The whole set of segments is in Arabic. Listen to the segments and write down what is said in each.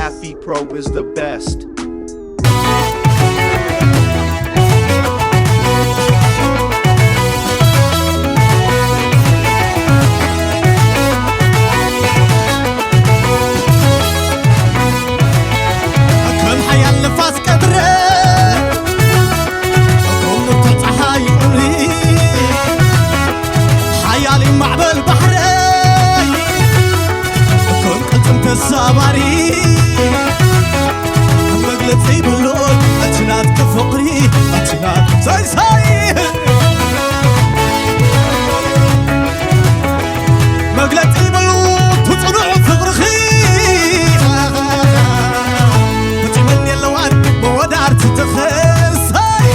Happy Pro is the best. الصباري مقلتي بلون أتناد كفقري أتناد ساي ساي مقلتي بلون تطلع فقرخي وتمني اللوان بودار تتخيل ساي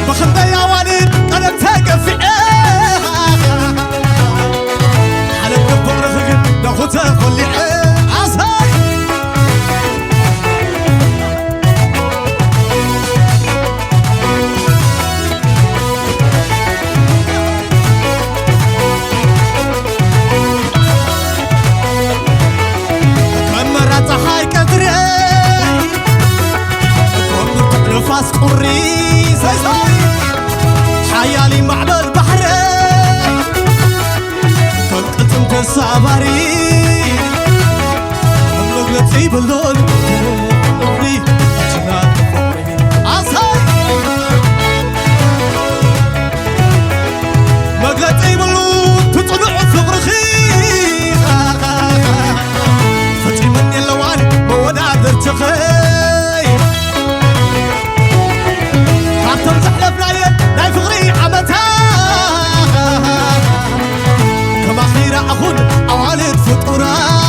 بخبي يا والد أنا تقفي وتاخذ لي عصاي كم مرة صحاي كثري كم تقلفاس قري ساي حيالي معبل بحري كنت قلتم تصابري مقلتي بلون فقري أتناد فقري عصاي مقلتي بلون تطلع فقرخي فتي مني اللوان بودا درتخي كابتن زحلف نايم ناي فقري عمتها كما خيرا أخون أوالد فطورا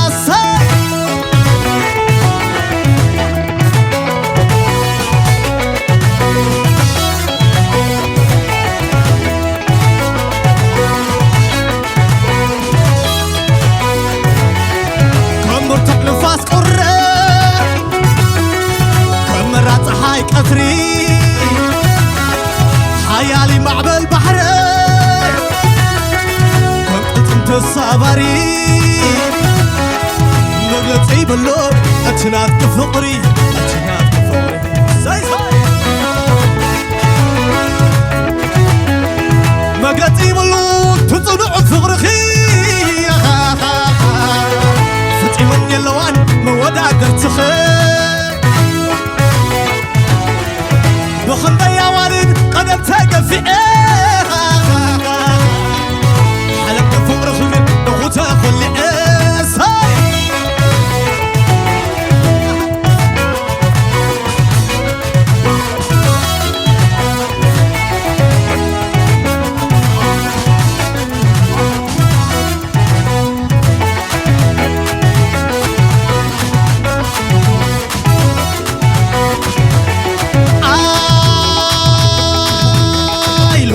كثري حيالي معبل بحري كنت انت الصبري مقلتي بلون أتناد فقري أتناد فقري ساي ساي مقلتي بلون تطلع فقرخي فتي مني اللوان مودا درتخي وخنبي يا والد قدم تقفي حلقت فقر خلق نغوتا خلق ساي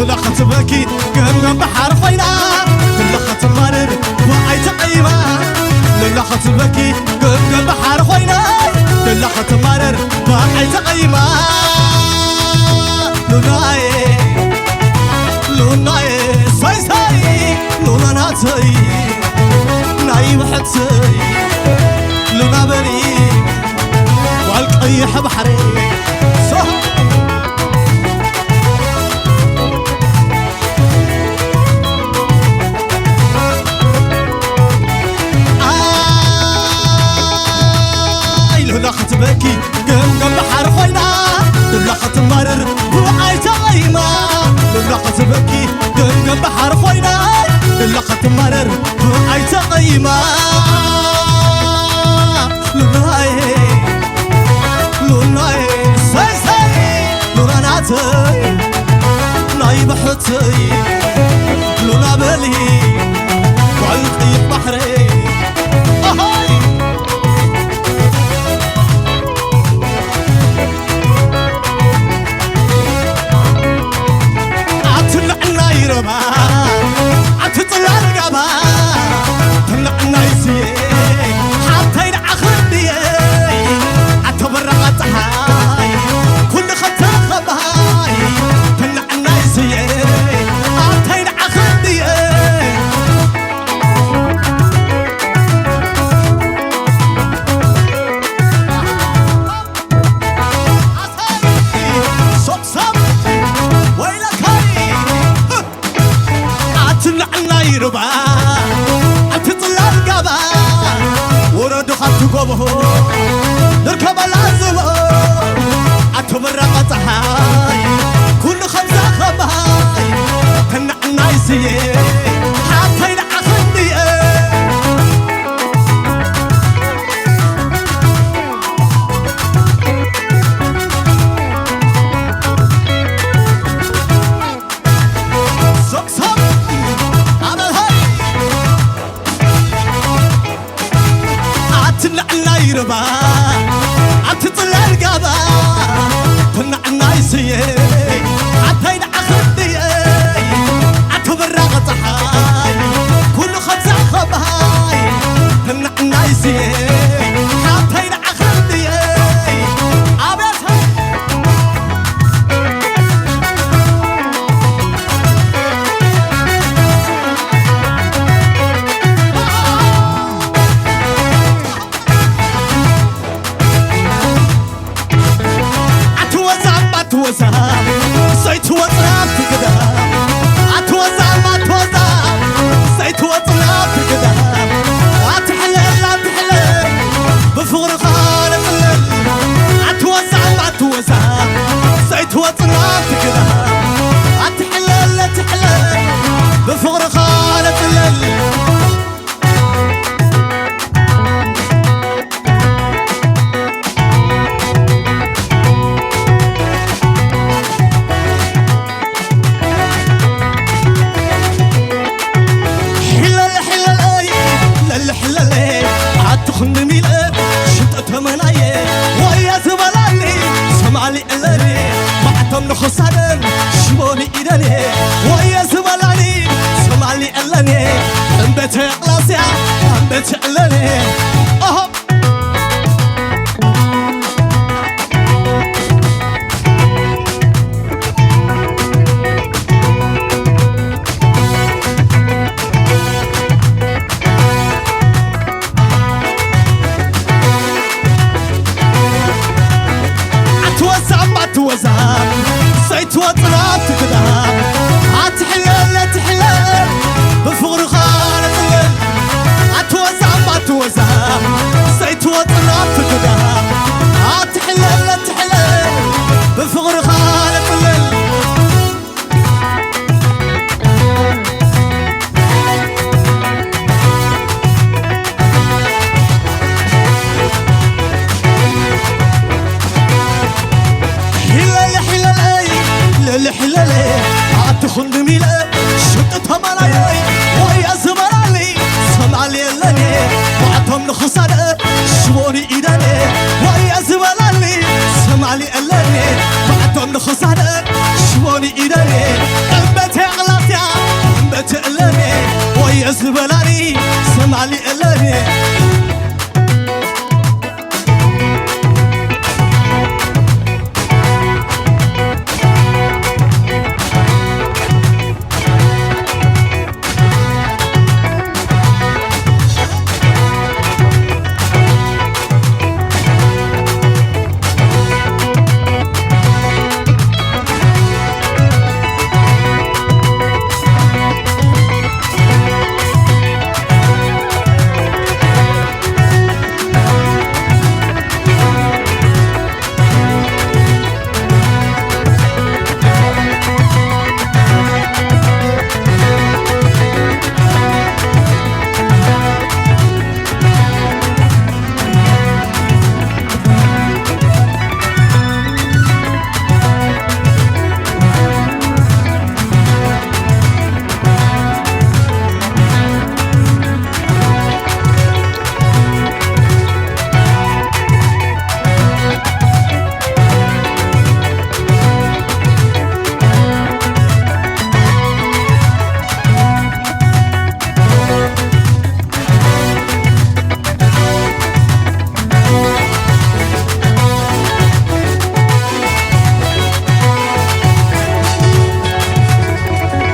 لخت قم بحر خوينا لخت مرر وعي تقيمة لخت بكي قم بحر خوينا لخت مرر وعي تقيمة لوناي لوناي ساي ساي لونا ناتي ناي وحدسي لونا بني والقيح بحري لخت بكي قم بحر خوينا لخت مرر وعي تقيمة لخت بكي قم بحر خوينا لخت مرر وعي تقيمة لوناي لوناي ساي ساي لوناتي ناي بحتي لونا بلي وعلقي بحري عتطلع القبا طلع النايسي حتى ينعخدي عتبرع الطحاي كل خطا خباي طلع النايسي قبه نركب العزبة عتبرق طحاي كل خمسة خباي كنا نايسي حتى ينعخني يربا عتطلع القابا كنا نايسي عتين عخدي عتبرق طحاي كل خمسة خباي كنا نايسي عتين عخدي توزع سيت وطلع في كده اتوزع ما توزع سيت وطلع في كده اتحلل اتحلل بفغر خالق الليل اتوزع ما توزع سيت وطلع في كده اتحلل اتحلل بفغر خالق الليل خندميلة شطة مناية ويا زبالاني سمعلي إلاني معتم نخصانا شموني إيداني ويا زبالاني سمعلي إلاني أنبت إقلاسيا أنبت إلاني أهب توزع سيت وطلعت كده عتحلل تحلل بفغر خالق الليل عتوزع ما توزع سيت وطلعت كده عتحلل تحلل بفغر خالق الليل الحلالي عاد خندميلة شطتها